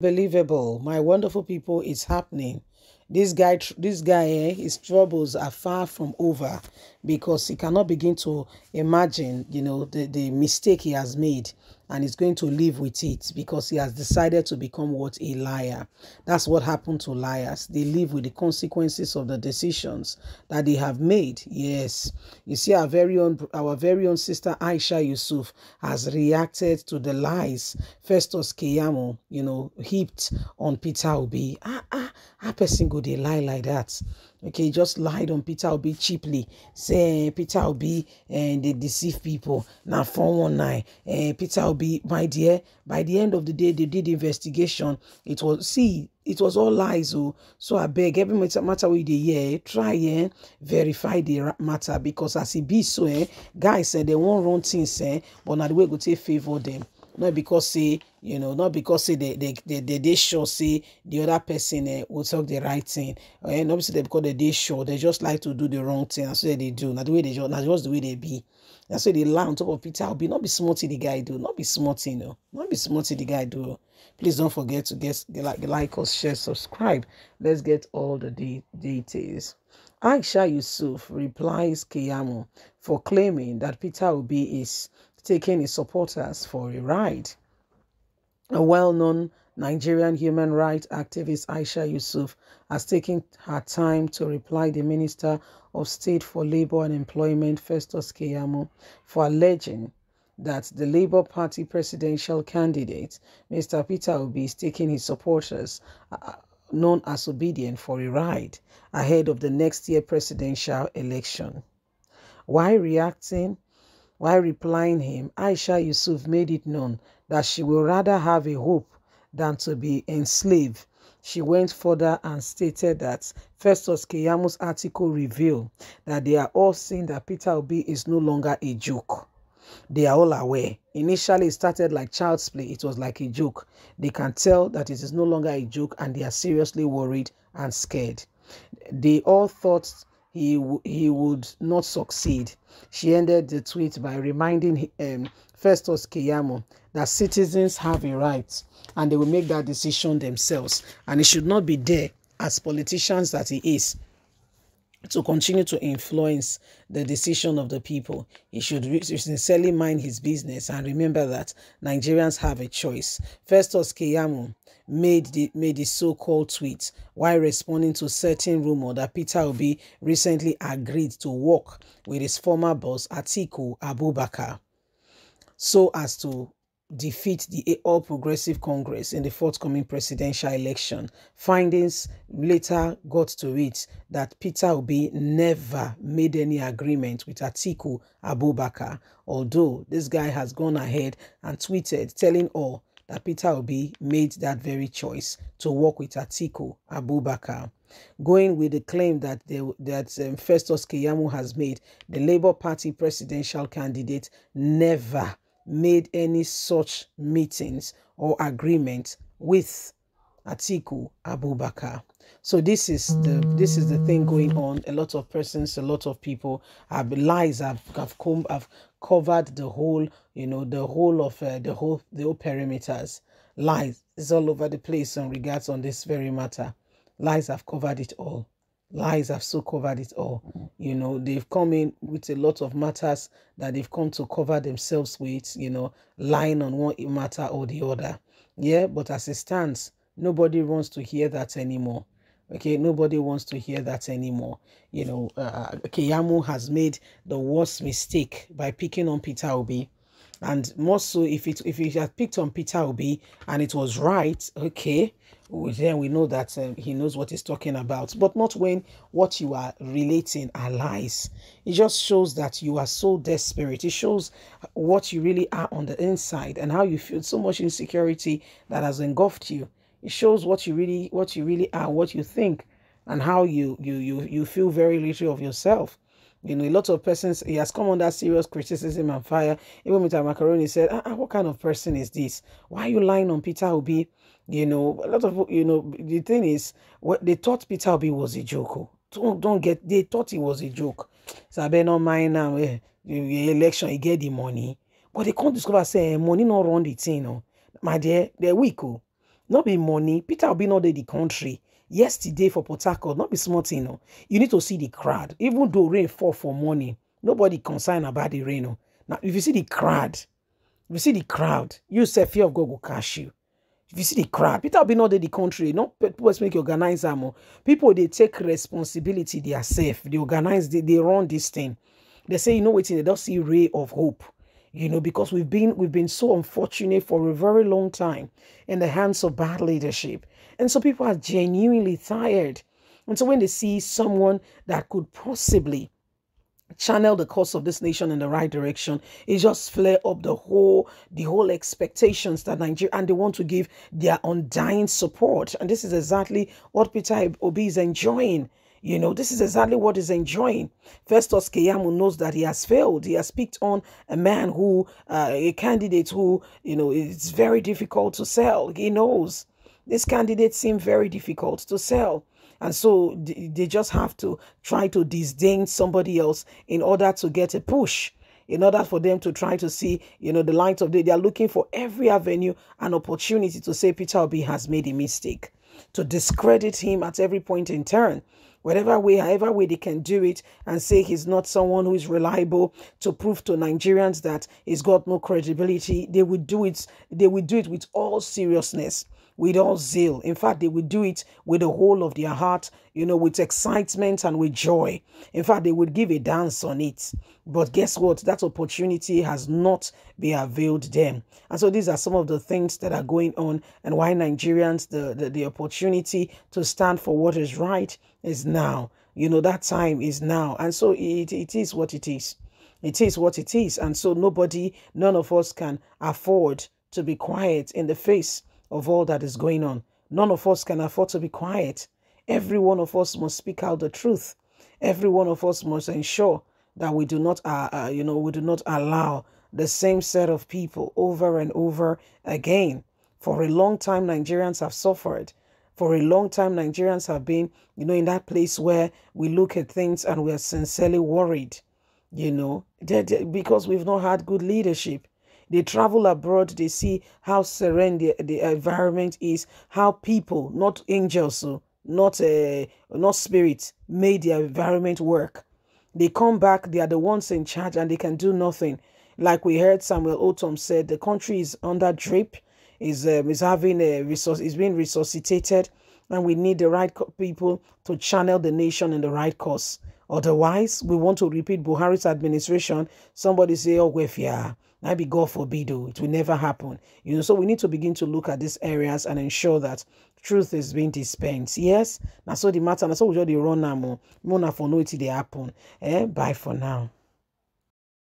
Believable, my wonderful people, it's happening. His troubles are far from over because he cannot begin to imagine, the mistake he has made, and he's going to live with it because he has decided to become what, a liar. That's what happened to liars. They live with the consequences of the decisions that they have made. Yes, you see, our very own sister Aisha Yusuf has reacted to the lies Festus Keyamo, heaped on Peter Obi. How person go they lie like that? Okay, just lied on Peter Obi cheaply. Say Peter Obi and they deceive people. Now 419. Peter Obi, my dear, by the end of the day, they did investigation. It was all lies. So I beg every matter with the year, try and verify the matter, because as it be so, guys said they won't run things, but now the way go take favor them. Not because say, they sure say the other person will talk the right thing. And obviously because they sure, they just like to do the wrong thing. That's what they do. Not the way they just, not just the way they be. That's why they lie on top of Peter Obi. Not be smarty the guy do. Not be smarty, no. Not be smarty the guy do. Please don't forget to like us, share, subscribe. Let's get all the details. Aisha Yusuf replies Keyamo for claiming that Peter Obi is taking his supporters for a ride. A well-known Nigerian human rights activist, Aisha Yusuf, has taken her time to reply the Minister of State for Labour and Employment, Festus Keyamo, for alleging that the Labour Party presidential candidate, Mr. Peter Obi, is taking his supporters, known as Obedient, for a ride ahead of the next year presidential election. While replying him, Aisha Yusuf made it known that she will rather have a hope than to be enslaved. She went further and stated that Festus Keyamo's article revealed that they are all seeing that Peter Obi is no longer a joke. They are all aware. Initially, it started like child's play. It was like a joke. They can tell that it is no longer a joke, and they are seriously worried and scared. They all thought he would not succeed. She ended the tweet by reminding Festus Keyamo that citizens have a right and they will make that decision themselves, and he should not be there as politicians that he is to continue to influence the decision of the people. He should sincerely mind his business and remember that Nigerians have a choice. Festus Keyamo made the so-called tweet while responding to certain rumor that Peter Obi recently agreed to work with his former boss Atiku Abubakar so as to defeat the All Progressive Congress in the forthcoming presidential election. Findings later got to it that Peter Obi never made any agreement with Atiku Abubakar, although this guy has gone ahead and tweeted telling all that Peter Obi made that very choice to work with Atiku Abubakar. Going with the claim that Festus Keyamo has made, the Labour Party presidential candidate never made any such meetings or agreement with Atiku Abubakar. So this is the thing going on. A lot of persons, a lot of people have lies have covered the whole, the whole perimeters. Lies is all over the place in regards on this very matter. Lies have covered it all. Lies have so covered it all. They've come in with a lot of matters that they've come to cover themselves with, lying on one matter or the other. Yeah, but as it stands, nobody wants to hear that anymore. Okay, nobody wants to hear that anymore. Keyamo has made the worst mistake by picking on Peter Obi. And more so, if he had picked on Peter Obi and it was right, okay, then we know that he knows what he's talking about. But not when what you are relating are lies. It just shows that you are so desperate. It shows what you really are on the inside and how you feel so much insecurity that has engulfed you. It shows what you really are, what you think, and how you feel very little of yourself. A lot of persons, he has come under serious criticism and fire. Even Mr. Macaroni said, what kind of person is this? Why are you lying on Peter Obi? A lot of, the thing is, what they thought Peter Obi was a joke. They thought it was a joke. So I better not mind now, the election, you get the money. But they can't discover, say, money not run the thing, my dear, they're weak, not be money. Peter Obi not dey the country yesterday for Port Harcourt, not be small thing. No. You need to see the crowd. Even though rain fall for morning, nobody concerned about the rain. No. Now, if you see the crowd, you say fear of God will catch you. If you see the crowd, Peter Obi not dey the country. No people make you organize them. People they take responsibility. They are safe. They organize. They run this thing. They say, you know what? They don't see ray of hope. You know, because we've been so unfortunate for a very long time in the hands of bad leadership. And so people are genuinely tired. And so when they see someone that could possibly channel the course of this nation in the right direction, it just flare up the whole expectations that Nigeria, and they want to give their undying support. And this is exactly what Peter Obi is enjoying. You know, this is exactly what he's enjoying. Festus Keyamo knows that he has failed. He has picked on a man who, a candidate who, you know, it's very difficult to sell. He knows this candidate seems very difficult to sell. And so they just have to try to disdain somebody else in order to get a push, in order for them to try to see, you know, the light of day. They are looking for every avenue and opportunity to say Peter Obi has made a mistake, to discredit him at every point in turn. Whatever way, however way they can do it and say he's not someone who is reliable, to prove to Nigerians that he's got no credibility, they would do it. They would do it with all seriousness, with all zeal. In fact, they would do it with the whole of their heart, you know, with excitement and with joy. In fact, they would give a dance on it. But guess what? That opportunity has not been availed them. And so these are some of the things that are going on, and why Nigerians, the opportunity to stand for what is right is now. You know, that time is now. And so it is what it is. It is what it is. And so none of us can afford to be quiet in the face of all that is going on. None of us can afford to be quiet. Every one of us must speak out the truth. Every one of us must ensure that we do not, we do not allow the same set of people over and over again. For a long time, Nigerians have suffered. For a long time, Nigerians have been, you know, in that place where we look at things and we are sincerely worried, you know, because we've not had good leadership. They travel abroad, they see how serene the environment is, how people, not angels, so not spirits, made their environment work. They come back, they are the ones in charge, and they can do nothing. Like we heard Samuel Otom said, the country is under drip, is having a resource, is being resuscitated, and we need the right people to channel the nation in the right course. Otherwise, we want to repeat Buhari's administration. Somebody say, oh, yeah. I be God forbid, it will never happen. You know, so we need to begin to look at these areas and ensure that truth is being dispensed. Yes, now so the matter, now so we just run now more. More for no it they happen. Bye for now.